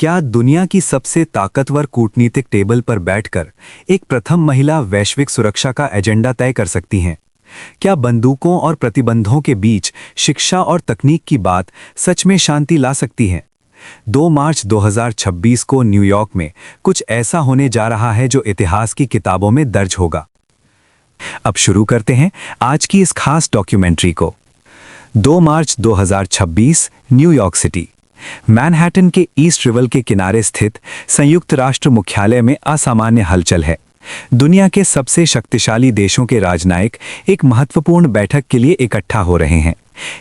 क्या दुनिया की सबसे ताकतवर कूटनीतिक टेबल पर बैठकर एक प्रथम महिला वैश्विक सुरक्षा का एजेंडा तय कर सकती हैं? क्या बंदूकों और प्रतिबंधों के बीच शिक्षा और तकनीक की बात सच में शांति ला सकती है? 2 मार्च 2026 को न्यूयॉर्क में कुछ ऐसा होने जा रहा है जो इतिहास की किताबों में दर्ज होगा। अब शुरू करते हैं आज की इस खास डॉक्यूमेंट्री को। 2 मार्च 2026 न्यूयॉर्क सिटी। मैनहट्टन के ईस्ट रिवर के किनारे स्थित संयुक्त राष्ट्र मुख्यालय में असामान्य हलचल है। दुनिया के सबसे शक्तिशाली देशों के राजनयिक एक महत्वपूर्ण बैठक के लिए इकट्ठा हो रहे हैं।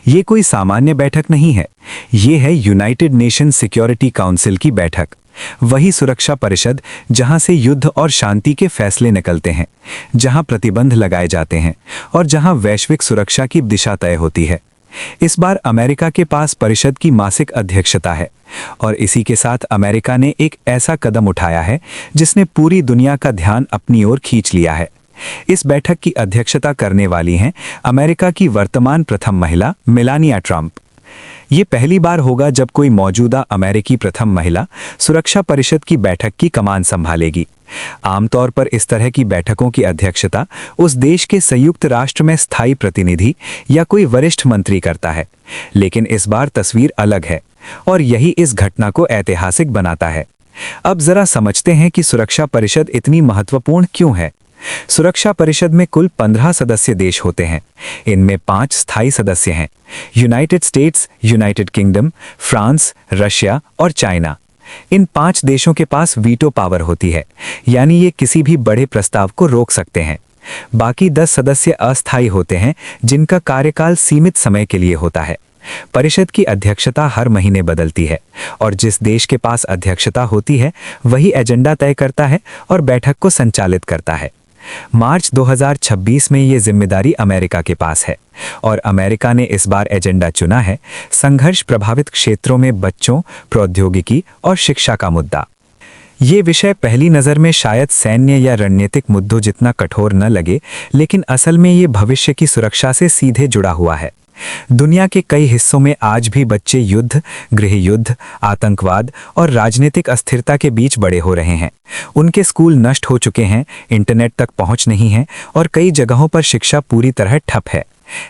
ये कोई सामान्य बैठक नहीं है, ये है यूनाइटेड नेशन सिक्योरिटी काउंसिल की बैठक। वही सुरक्षा परिषद जहां से युद्ध और शांति के फैसले निकलते हैं, जहां प्रतिबंध लगाए जाते हैं और जहां वैश्विक सुरक्षा की दिशा तय होती है। इस बार अमेरिका के पास परिषद की मासिक अध्यक्षता है और इसी के साथ अमेरिका ने एक ऐसा कदम उठाया है जिसने पूरी दुनिया का ध्यान अपनी ओर खींच लिया है। इस बैठक की अध्यक्षता करने वाली हैं अमेरिका की वर्तमान प्रथम महिला मेलानिया ट्रंप। ये पहली बार होगा जब कोई मौजूदा अमेरिकी प्रथम महिला सुरक्षा परिषद की बैठक की कमान संभालेगी। आमतौर पर इस तरह की बैठकों की अध्यक्षता उस देश के संयुक्त राष्ट्र में स्थायी प्रतिनिधि या कोई वरिष्ठ मंत्री करता है, लेकिन इस बार तस्वीर अलग है और यही इस घटना को ऐतिहासिक बनाता है। अब जरा समझते हैं कि सुरक्षा परिषद इतनी महत्वपूर्ण क्यों है। सुरक्षा परिषद में कुल 15 सदस्य देश होते हैं। इनमें 5 स्थायी सदस्य हैं: United states, United kingdom, France, Russia और चाइना। इन 5 देशों के पास वीटो पावर होती है, यानी ये किसी भी बड़े प्रस्ताव को रोक सकते हैं। बाकी 10 सदस्य अस्थायी होते हैं, जिनका कार्यकाल सीमित समय के लिए होता है। परिषद की अध्यक्षता हर महीने बदलती है और जिस देश के पास अध्यक्षता होती है वही एजेंडा तय करता है और बैठक को संचालित करता है। मार्च 2026 में ये जिम्मेदारी अमेरिका के पास है और अमेरिका ने इस बार एजेंडा चुना है संघर्ष प्रभावित क्षेत्रों में बच्चों, प्रौद्योगिकी और शिक्षा का मुद्दा। ये विषय पहली नज़र में शायद सैन्य या रणनीतिक मुद्दों जितना कठोर न लगे, लेकिन असल में ये भविष्य की सुरक्षा से सीधे जुड़ा हुआ है। दुनिया के कई हिस्सों में आज भी बच्चे युद्ध, गृह युद्ध, आतंकवाद और राजनीतिक अस्थिरता के बीच बड़े हो रहे हैं। उनके स्कूल नष्ट हो चुके हैं, इंटरनेट तक पहुंच नहीं है और कई जगहों पर शिक्षा पूरी तरह ठप है।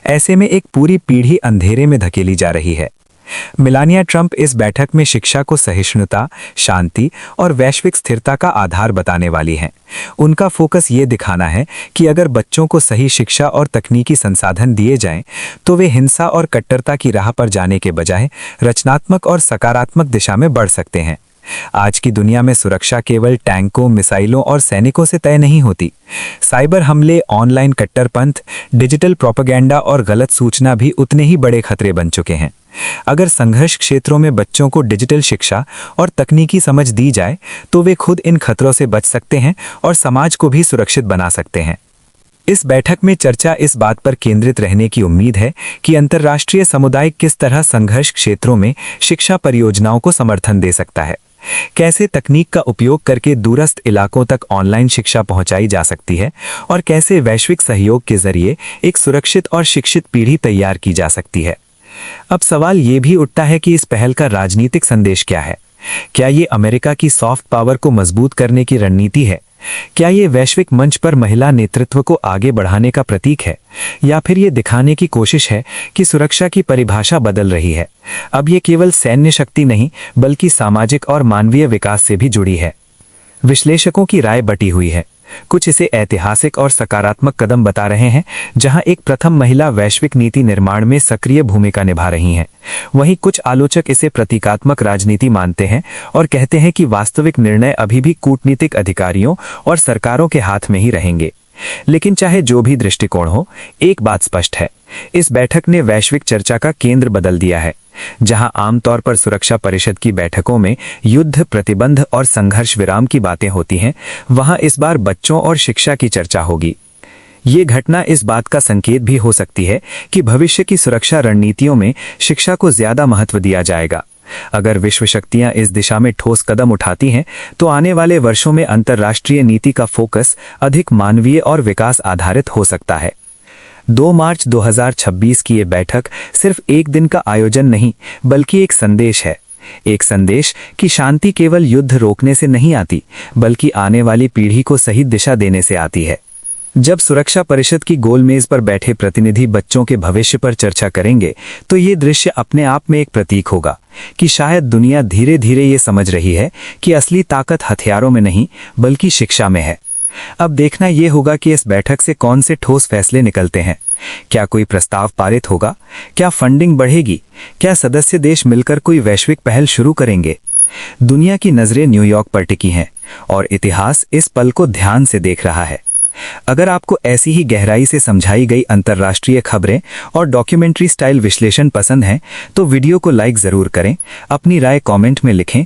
ऐसे में एक पूरी पीढ़ी अंधेरे में धकेली जा रही है। मेलानिया ट्रंप इस बैठक में शिक्षा को सहिष्णुता, शांति और वैश्विक स्थिरता का आधार बताने वाली हैं। उनका फोकस ये दिखाना है कि अगर बच्चों को सही शिक्षा और तकनीकी संसाधन दिए जाएं, तो वे हिंसा और कट्टरता की राह पर जाने के बजाय रचनात्मक और सकारात्मक दिशा में बढ़ सकते हैं। आज की दुनिया में सुरक्षा केवल टैंकों, मिसाइलों और सैनिकों से तय नहीं होती। साइबर हमले, ऑनलाइन कट्टरपंथ, डिजिटल प्रोपेगेंडा और गलत सूचना भी उतने ही बड़े खतरे बन चुके हैं। अगर संघर्ष क्षेत्रों में बच्चों को डिजिटल शिक्षा और तकनीकी समझ दी जाए, तो वे खुद इन खतरों से बच सकते हैं और समाज को भी सुरक्षित बना सकते हैं। इस बैठक में चर्चा इस बात पर केंद्रित रहने की उम्मीद है कि अंतर्राष्ट्रीय समुदाय किस तरह संघर्ष क्षेत्रों में शिक्षा परियोजनाओं को समर्थन दे सकता है, कैसे तकनीक का उपयोग करके दूरस्थ इलाकों तक ऑनलाइन शिक्षा पहुंचाई जा सकती है और कैसे वैश्विक सहयोग के जरिए एक सुरक्षित और शिक्षित पीढ़ी तैयार की जा सकती है। अब सवाल ये भी उठता है कि इस पहल का राजनीतिक संदेश क्या है। क्या ये अमेरिका की सॉफ्ट पावर को मजबूत करने की रणनीति है? क्या ये वैश्विक मंच पर महिला नेतृत्व को आगे बढ़ाने का प्रतीक है, या फिर ये दिखाने की कोशिश है कि सुरक्षा की परिभाषा बदल रही है? अब ये केवल सैन्य शक्ति नहीं बल्कि सामाजिक और मानवीय विकास से भी जुड़ी है। विश्लेषकों की राय बटी हुई है। कुछ इसे ऐतिहासिक और सकारात्मक कदम बता रहे हैं, जहां एक प्रथम महिला वैश्विक नीति निर्माण में सक्रिय भूमिका निभा रही हैं। वहीं कुछ आलोचक इसे प्रतीकात्मक राजनीति मानते हैं और कहते हैं कि वास्तविक निर्णय अभी भी कूटनीतिक अधिकारियों और सरकारों के हाथ में ही रहेंगे। लेकिन चाहे जो भी दृष्टिकोण हो, एक बात स्पष्ट है, इस बैठक ने वैश्विक चर्चा का केंद्र बदल दिया है। जहां आमतौर पर सुरक्षा परिषद की बैठकों में युद्ध, प्रतिबंध और संघर्ष विराम की बातें होती हैं, वहां इस बार बच्चों और शिक्षा की चर्चा होगी। ये घटना इस बात का संकेत भी हो सकती है कि भविष्य की सुरक्षा रणनीतियों में शिक्षा को ज्यादा महत्व दिया जाएगा। अगर विश्व शक्तियां इस दिशा में ठोस कदम उठाती हैं, तो आने वाले वर्षों में अंतर्राष्ट्रीय नीति का फोकस अधिक मानवीय और विकास आधारित हो सकता है। 2 मार्च 2026 की ये बैठक सिर्फ एक दिन का आयोजन नहीं, बल्कि एक संदेश है। एक संदेश कि शांति केवल युद्ध रोकने से नहीं आती, बल्कि आने वाली पीढ़ी को सही दिशा देने से आती है। जब सुरक्षा परिषद की गोलमेज पर बैठे प्रतिनिधि बच्चों के भविष्य पर चर्चा करेंगे, तो ये दृश्य अपने आप में एक प्रतीक होगा कि शायद दुनिया धीरे धीरे ये समझ रही है कि असली ताकत हथियारों में नहीं, बल्कि शिक्षा में है। अब देखना यह होगा कि इस बैठक से कौन से ठोस फैसले निकलते हैं। क्या कोई प्रस्ताव पारित होगा? क्या फंडिंग बढ़ेगी? क्या सदस्य देश मिलकर कोई वैश्विक पहल शुरू करेंगे? दुनिया की नजरें न्यूयॉर्क पर टिकी हैं और इतिहास इस पल को ध्यान से देख रहा है। अगर आपको ऐसी ही गहराई से समझाई गई अंतर्राष्ट्रीय खबरें और डॉक्यूमेंट्री स्टाइल विश्लेषण पसंद हैं, तो वीडियो को लाइक जरूर करें, अपनी राय कमेंट में लिखें